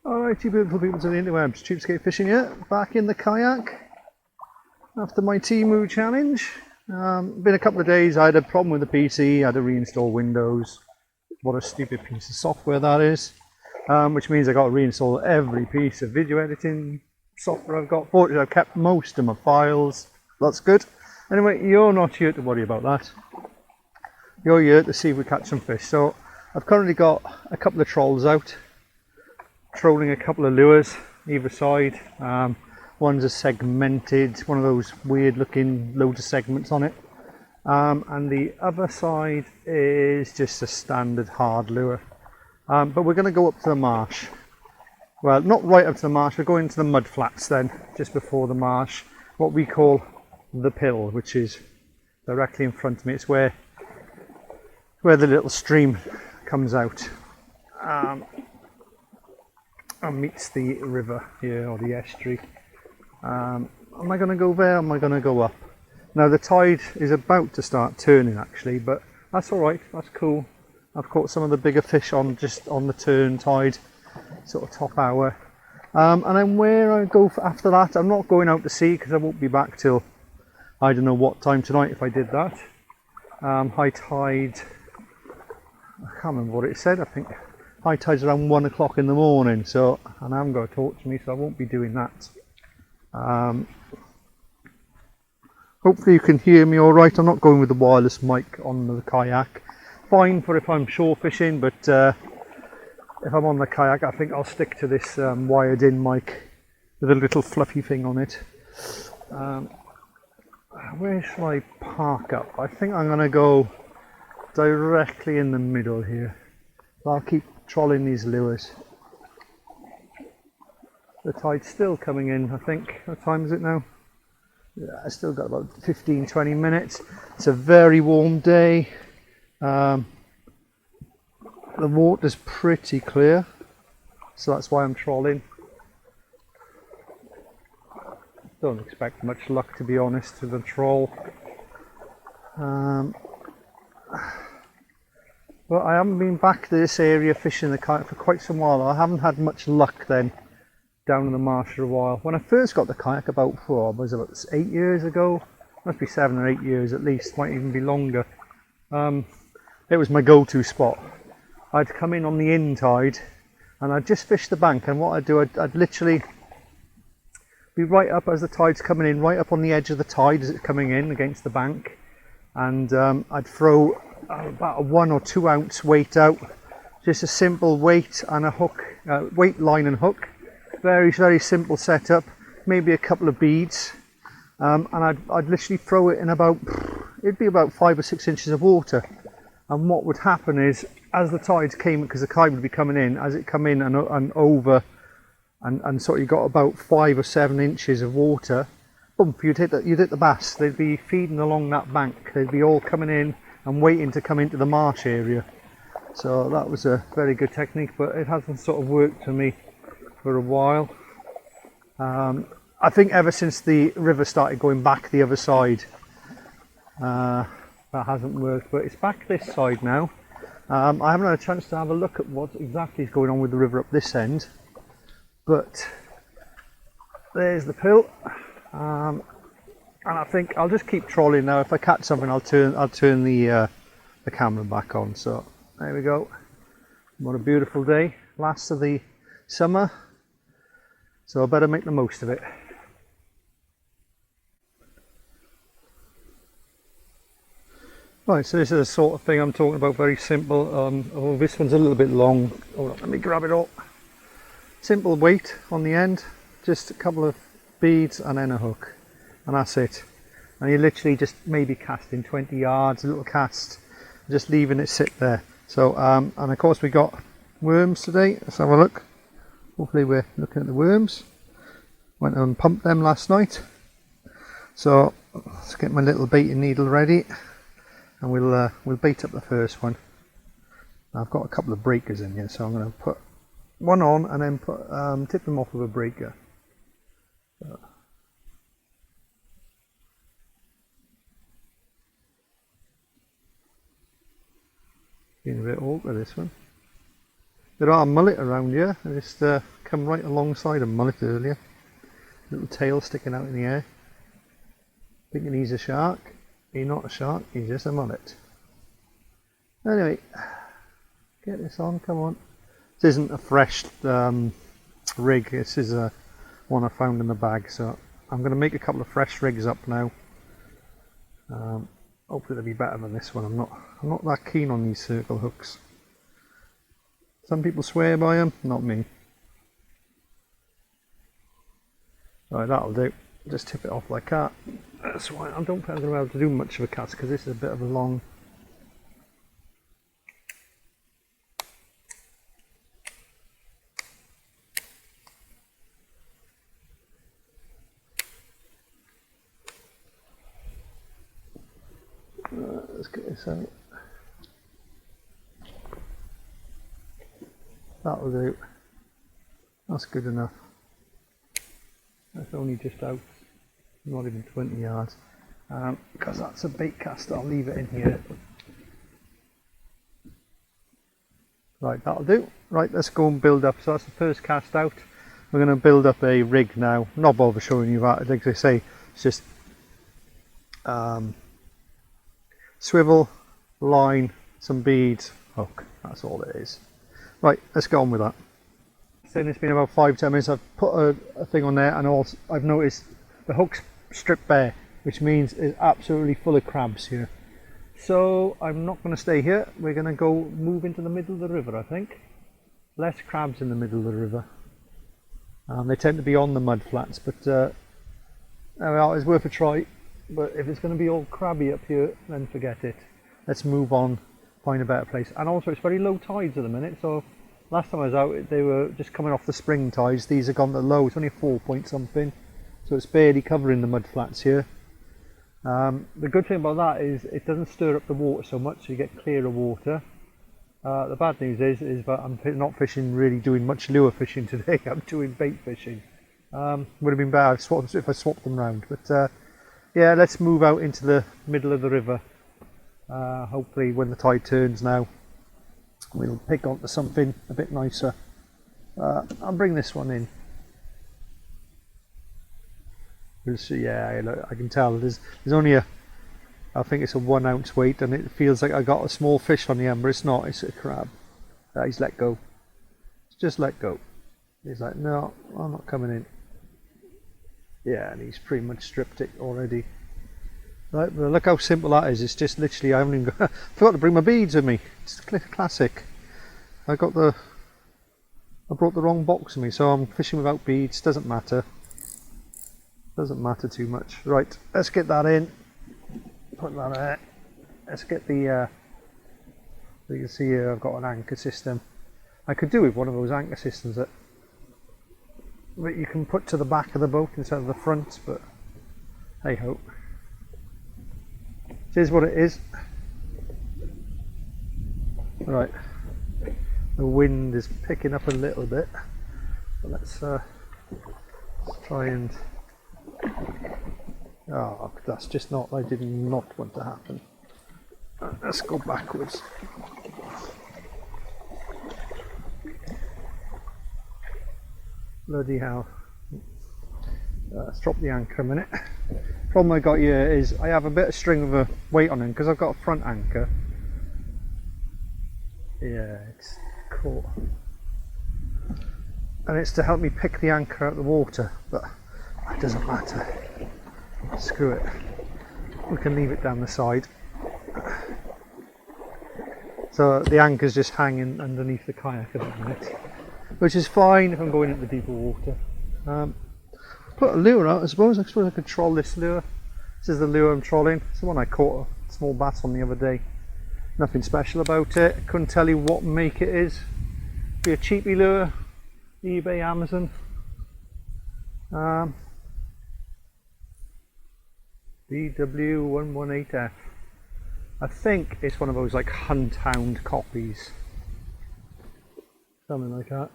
Alright, you beautiful people to the interwebs, cheapskate fishing here, back in the kayak after my Temu challenge. Been a couple of days. I had a problem with the PC, I had to reinstall Windows. What a stupid piece of software that is. Which means I got to reinstall every piece of video editing software I've got. Fortunately, I've kept most of my files. That's good. Anyway, you're not here to worry about that. You're here to see if we catch some fish. So I've currently got a couple of trolls out, trolling a couple of lures either side. One's a segmented, one of those weird looking loads of segments on it, and the other side is just a standard hard lure. But we're going to go up to the marsh. Well, not right up to the marsh, we're going to the mud flats then, just before the marsh, what we call the pill, which is directly in front of me. It's where the little stream comes out and meets the river here, or the estuary. Am I going to go there, or am I going to go up? Now the tide is about to start turning actually, but that's alright, that's cool. I've caught some of the bigger fish just on the turn tide, sort of top hour. And then where I go for after that, I'm not going out to sea because I won't be back till I don't know what time tonight if I did that. High tide, I can't remember what it said, I think high tide's around 1 o'clock in the morning, so, and I haven't got a torch to me, so I won't be doing that. Hopefully you can hear me alright. I'm not going with the wireless mic on the kayak. Fine for if I'm shore fishing, but if I'm on the kayak I think I'll stick to this wired in mic with a little fluffy thing on it. Where shall I park up? I think I'm going to go directly in the middle here. I'll keep trolling these lures. The tide's still coming in, I think. What time is it now? Yeah, I've still got about 15-20 minutes. It's a very warm day. The water's pretty clear, so that's why I'm trolling. Don't expect much luck, to be honest, with a troll. Well, I haven't been back to this area fishing the kayak for quite some while. I haven't had much luck then down in the marsh for a while. When I first got the kayak about 8 years ago, must be 7 or 8 years at least, might even be longer. It was my go-to spot. I'd come in on the in tide and I'd just fish the bank, and what I'd do, I'd literally be right up as the tide's coming in, right up on the edge of the tide as it's coming in against the bank, and I'd throw about a 1 or 2 ounce weight out, just a simple weight and a hook, weight, line and hook, very simple setup, maybe a couple of beads, and I'd literally throw it in it'd be about 5 or 6 inches of water. And what would happen is, as the tides came, because the tide would be coming in, as it come in and over, and sort of you got about 5 or 7 inches of water, boom, you'd hit the bass. They'd be feeding along that bank. They'd be all coming in and waiting to come into the marsh area. So that was a very good technique, but it hasn't sort of worked for me for a while. I think ever since the river started going back the other side, that hasn't worked, but it's back this side now. I haven't had a chance to have a look at what exactly is going on with the river up this end, but there's the pill, and I think I'll just keep trolling now. If I catch something, I'll turn the camera back on. So there we go. What a beautiful day, last of the summer, so I better make the most of it. Right, so this is the sort of thing I'm talking about, very simple. Oh, this one's a little bit long. Hold on, let me grab it all. Simple weight on the end, just a couple of beads and then a hook, and that's it. And you're literally just maybe casting 20 yards, a little cast, just leaving it sit there. So, and of course we got worms today. Let's have a look. Hopefully we're looking at the worms. Went and pumped them last night. So let's get my little baiting needle ready, and we'll bait up the first one. I've got a couple of breakers in here, so I'm going to put one on and then tip them off with a breaker. Being a bit awkward, this one. There are mullet around here. I just come right alongside a mullet earlier. Little tail sticking out in the air. Thinking he's a shark. He's not a shark, he's just a mullet. Anyway, get this on, come on. This isn't a fresh rig, this is one I found in the bag, so I'm going to make a couple of fresh rigs up now. Hopefully they'll be better than this one. I'm not that keen on these circle hooks. Some people swear by them, not me. Right, that'll do. Just tip it off like that. That's why I don't think I'm going to be able to do much of a cast, because this is a bit of a long. Let's get this out. That'll do. That's good enough. That's only just out, not even 20 yards. Because that's a bait cast, I'll leave it in here. Right, that'll do. Right, let's go and build up. So that's the first cast out. We're going to build up a rig now. Not bother showing you that. Like I say, it's just swivel, line, some beads, hook. That's all it is. Right, let's get on with that. Saying it's been about 5-10 minutes. I've put a thing on there, and also I've noticed the hook's stripped bare, which means it's absolutely full of crabs here. So I'm not going to stay here. We're going to go move into the middle of the river, I think. Less crabs in the middle of the river. They tend to be on the mud flats, but well, it's worth a try. But if it's going to be all crabby up here, then forget it. Let's move on, find a better place. And also it's very low tides at the minute, so last time I was out they were just coming off the spring tides. These have gone to low. It's only 4 point something, so it's barely covering the mud flats here. The good thing about that is it doesn't stir up the water so much, so you get clearer water. The bad news is that I'm not really doing much lure fishing today. I'm doing bait fishing. Would have been bad if I swapped them round, but yeah, let's move out into the middle of the river. Hopefully when the tide turns now, we'll pick onto something a bit nicer. I'll bring this one in. We'll see. Yeah, look, I can tell there's only I think it's a 1 ounce weight, and it feels like I got a small fish on the end, but it's not. It's a crab. He's let go. Just let go. He's like, no, I'm not coming in. Yeah, and he's pretty much stripped it already. Right, but look how simple that is. It's just literally, I haven't even got, forgot to bring my beads with me. It's classic. I brought the wrong box with me, so I'm fishing without beads. Doesn't matter. Doesn't matter too much. Right, let's get that in. Put that there. Let's get the. You can see here I've got an anchor system. I could do with one of those anchor systems that you can put to the back of the boat instead of the front, but hey ho. It is what it is. Right, the wind is picking up a little bit, but let's try and. Oh, that's just not. I did not want to happen. Let's go backwards. Bloody hell. Let's drop the anchor a minute. Problem I got here is I have a bit of string with a weight on it because I've got a front anchor. Yeah, it's caught. And it's to help me pick the anchor out of the water, but it doesn't matter. Screw it. We can leave it down the side. So the anchor's just hanging underneath the kayak at the minute, which is fine if I'm going into deeper water. Put a lure out, I suppose. I suppose I could troll this lure. This is the lure I'm trolling. It's the one I caught a small bass on the other day. Nothing special about it. I couldn't tell you what make it is. Be a cheapy lure, eBay, Amazon. BW118F. I think it's one of those like hunt hound copies. Something like that.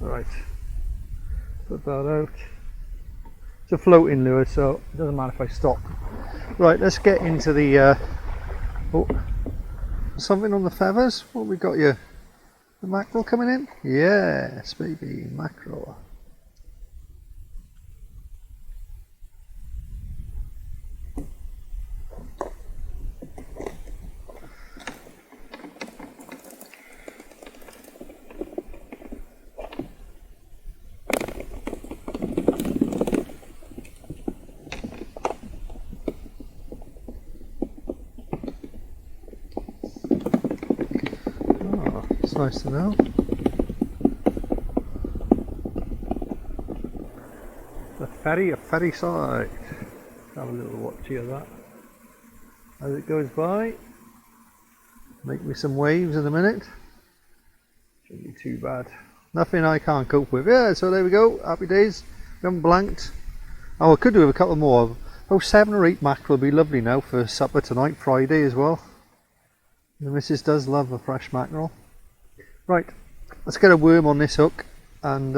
Alright. Put that out. It's a floating lure, so it doesn't matter if I stop. Right, let's get into the oh, something on the feathers. What have we got here? The mackerel coming in? Yes, baby, mackerel. It's nice to know. The ferry of Ferryside. Have a little watch of that as it goes by. Make me some waves in a minute. Shouldn't be too bad. Nothing I can't cope with. Yeah, so there we go. Happy days. We haven't blanked. Oh, I could do with a couple more. Oh, 7 or 8 mackerel will be lovely now for supper tonight, Friday as well. The missus does love a fresh mackerel. Right, let's get a worm on this hook and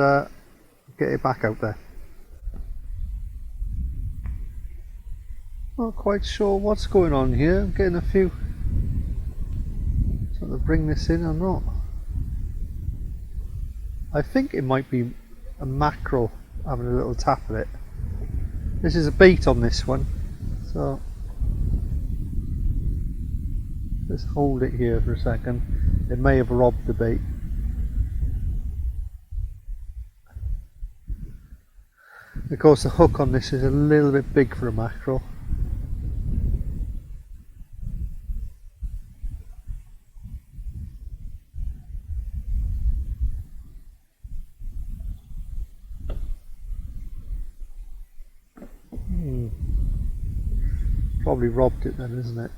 get it back out there. Not quite sure what's going on here. I'm getting a few. Trying to bring this in or not. I think it might be a mackerel having a little tap at it. This is a bait on this one, so let's hold it here for a second. It may have robbed the bait. Of course, the hook on this is a little bit big for a mackerel. Probably robbed it then, isn't it?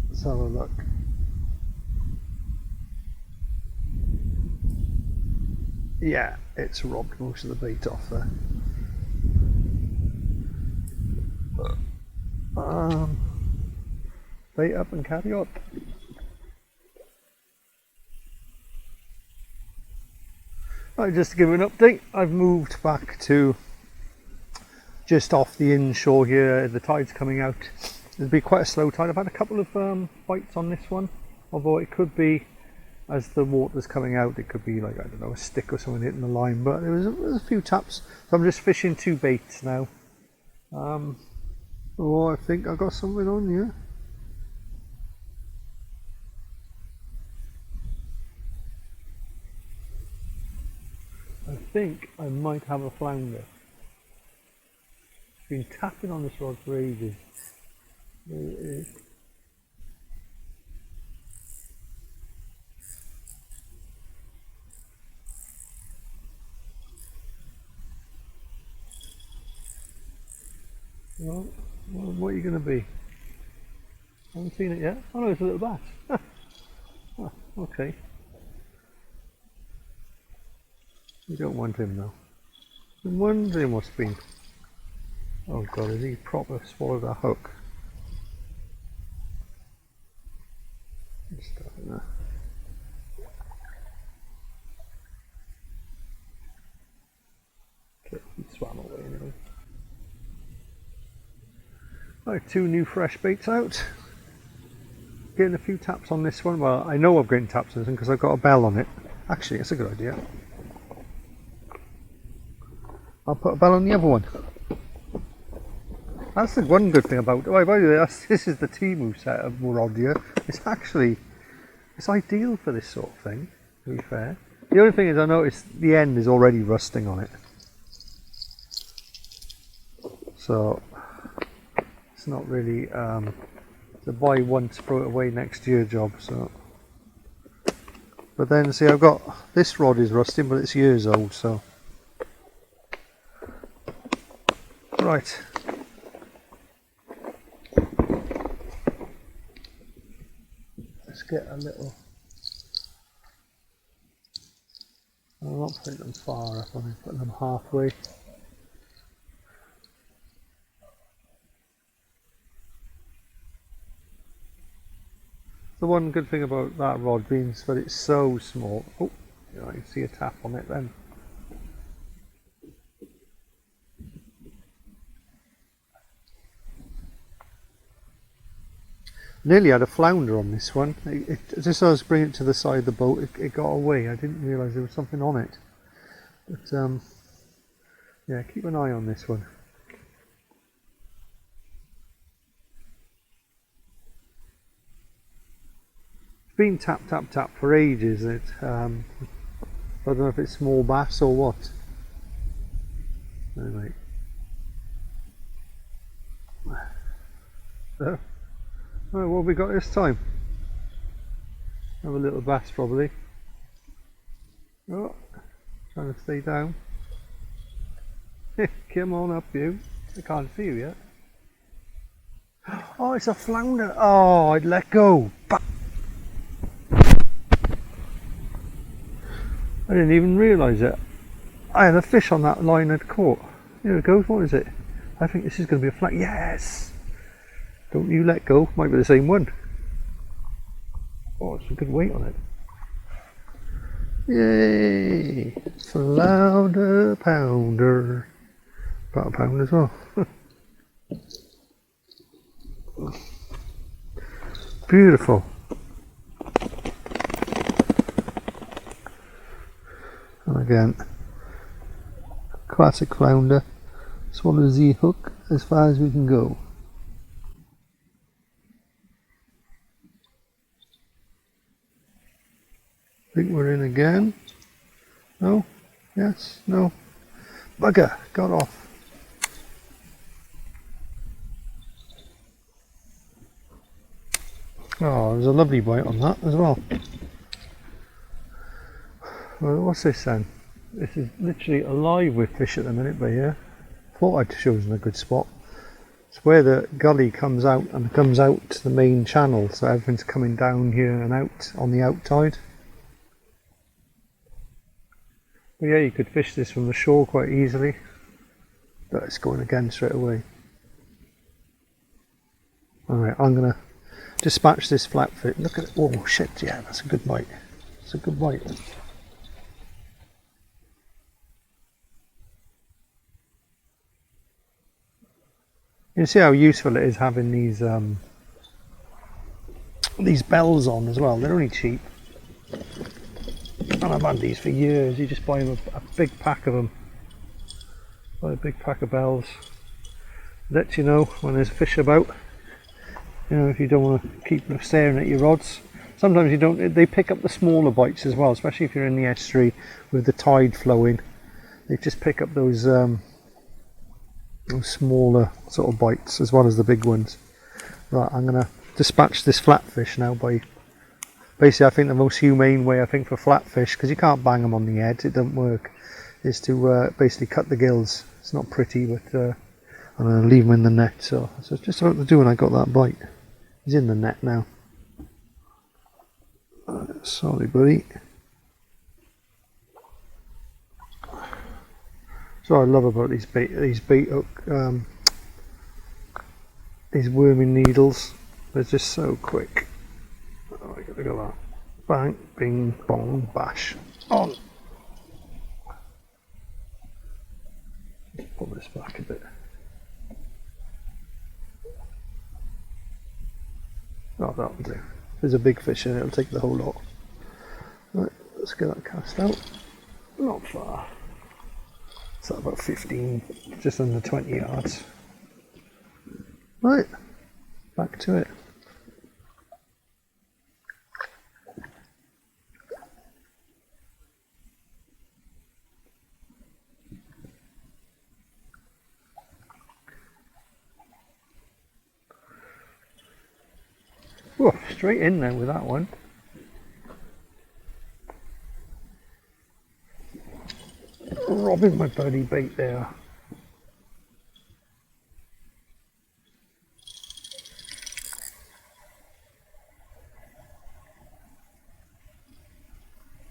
Let's have a look. Yeah, it's robbed most of the bait off there. Bait up and carry on. Right, just to give you an update, I've moved back to just off the inshore here. The tide's coming out. It'll be quite a slow tide. I've had a couple of bites on this one, although it could be, as the water's coming out, it could be like, I don't know, a stick or something hitting the line, but there was a few taps. So I'm just fishing 2 baits now. Oh, I think I got something on here. I think I might have a flounder. It's been tapping on this rod for ages. There it is. Well, what are you going to be? I haven't seen it yet. Oh no, it's a little bass. Oh, okay. You don't want him though. I'm wondering what's been. Oh god, has he proper swallowed that hook? Stuff in there. Okay, he swam away anyway. Right, 2 new fresh baits out. Getting a few taps on this one. Well, I know I'm getting taps on this one because I've got a bell on it. Actually, it's a good idea. I'll put a bell on the other one. That's the one good thing about. Oh, by the way, this is the Timu set of rod here. It's ideal for this sort of thing, to be fair. The only thing is, I noticed the end is already rusting on it, so it's not really the buy once, throw it away next year job. So, but then see, I've got this rod is rusting, but it's years old. So, right. Let's get a little I'm not putting them far up, I'm putting them halfway. The one good thing about that rod being is that it's so small. Oh, you know, I can see a tap on it then. Nearly had a flounder on this one. Just as I was bringing it to the side of the boat, it got away. I didn't realise there was something on it. But yeah, keep an eye on this one. It's been tap tap tap for ages. I don't know if it's small bass or what. Anyway. So, oh, what have we got this time? Have a little bass probably. Oh, trying to stay down. Come on up you. I can't see you yet. Oh, it's a flounder. Oh, I'd let go. I didn't even realise it. I had a fish on that line I'd caught. Here it goes. What is it? I think this is going to be a flounder. Yes! Don't you let go. Might be the same one. Oh, it's a good weight on it. Yay! Flounder pounder. About a pound as well. Beautiful. And again, classic flounder. Swallow Z hook as far as we can go. I think we're in again. No? Yes? No? Bugger! Got off. Oh, there's a lovely bite on that as well. Well, what's this then? This is literally alive with fish at the minute by here. Thought I'd chosen a good spot. It's where the gully comes out and comes out to the main channel, so everything's coming down here and out on the outtide. But yeah, you could fish this from the shore quite easily, but it's going again straight away. Alright, I'm gonna dispatch this flatfish. Look at it. Oh shit, yeah, that's a good bite. It's a good bite. You can see how useful it is having these bells on as well. They're only cheap. And I've had these for years. You just buy them a big pack of them. Buy a big pack of bells. Let you know when there's fish about. You know, if you don't want to keep staring at your rods. Sometimes you don't. They pick up the smaller bites as well, especially if you're in the estuary with the tide flowing. They just pick up those smaller sort of bites as well as the big ones. Right, I'm going to dispatch this flatfish now by basically, I think the most humane way for flatfish, because you can't bang them on the head, it doesn't work, is to basically cut the gills. It's not pretty, but I'm going to leave them in the net. So it's just about to do when I got that bite. He's in the net now. Sorry buddy. So I love about these bait hook, these worming needles. They're just so quick. Oh, look at that! Bang, bing, bong, bash. On. Let's pull this back a bit. Oh, that'll do. There's a big fish in it. It'll take the whole lot. Right, let's get that cast out. Not far. It's at about 15, just under 20 yards. Right, back to it. Whoa, straight in there with that one. Robbing my bloody bait there.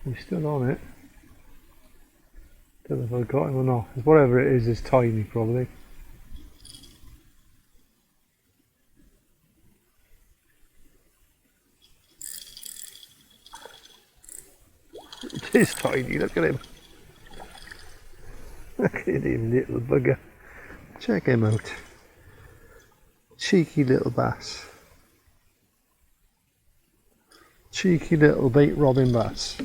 He's still on it. know if I got him or not. Whatever it is tiny probably. It is tiny, look at him. Look at him, little bugger. Check him out. Cheeky little bass. Cheeky little bait robbing bass.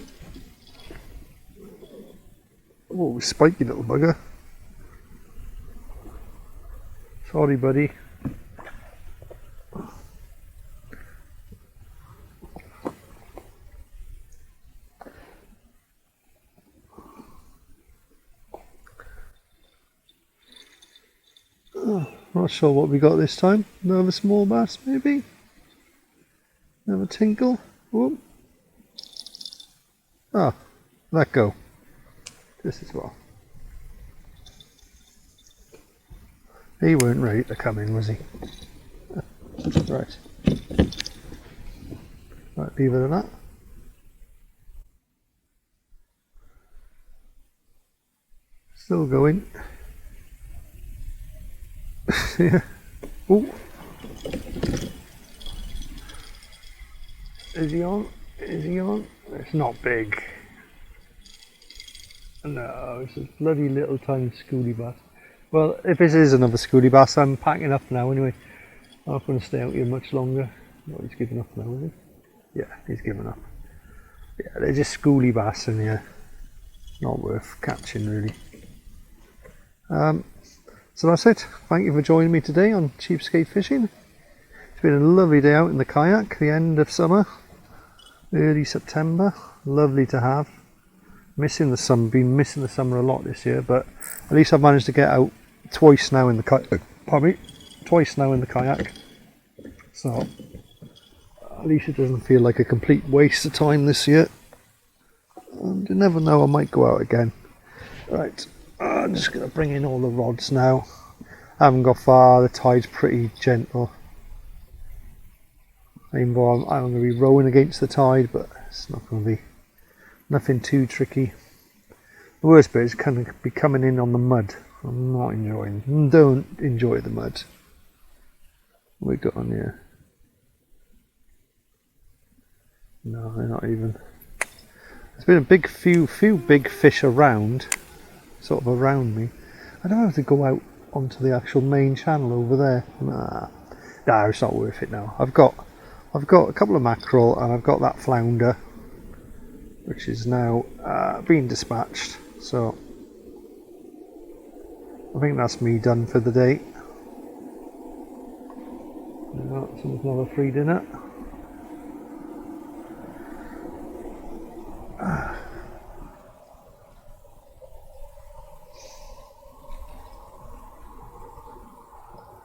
Oh, spiky little bugger. Sorry, buddy. Oh, not sure what we got this time. Another small bass, maybe? Another tinkle? Whoop. Ah, let go. This as well. He weren't ready to come in, was he? Right. Right, leave it at that. Still going. Yeah. Oh. Is he on? Is he on? It's not big. No, it's a bloody little tiny schoolie bass. Well, if this is another schoolie bass, I'm packing up now anyway. I'm not going to stay out here much longer. Oh, he's given up now, is he? Yeah, he's given up. Yeah, they're just schoolie bass in here. Not worth catching, really. So that's it. Thank you for joining me today on Cheapskate Fishing. It's been a lovely day out in the kayak, the end of summer, early September. Lovely to have. Missing the summer, been missing the summer a lot this year, but at least I've managed to get out twice now in the kayak. Pardon me, twice now in the kayak. So at least it doesn't feel like a complete waste of time this year. And you never know, I might go out again. Right, I'm just going to bring in all the rods now. I haven't got far, the tide's pretty gentle. I'm going to be rowing against the tide, but it's not going to be nothing too tricky. The worst bit is kind of be coming in on the mud. I'm not enjoying. Don't enjoy the mud. What we got on here? No, they're not even. There's been a few big fish around, sort of around me. I don't have to go out onto the actual main channel over there. Nah, it's not worth it now. I've got a couple of mackerel and I've got that flounder, which is now being dispatched, so I think that's me done for the day. Someone's another free dinner.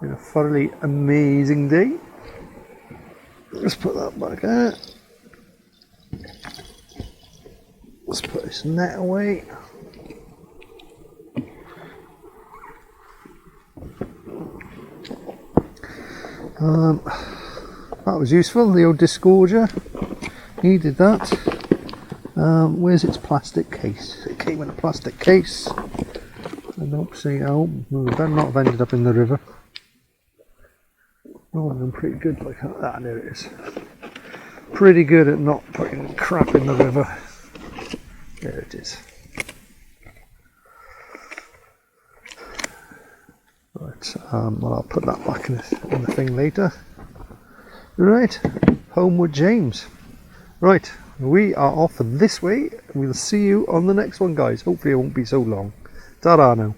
Been a thoroughly amazing day. Let's put that back out. Let's put this net away. That was useful, the old disgorger. Needed that. Where's its plastic case? It came in a plastic case. I don't see how. We better not have ended up in the river. Oh, I'm pretty good like that. Ah, there it is. Pretty good at not putting crap in the river. There it is. Right, well, I'll put that back in the thing later. Right, homeward James. Right, we are off this way. We'll see you on the next one, guys. Hopefully it won't be so long. Ta-da now.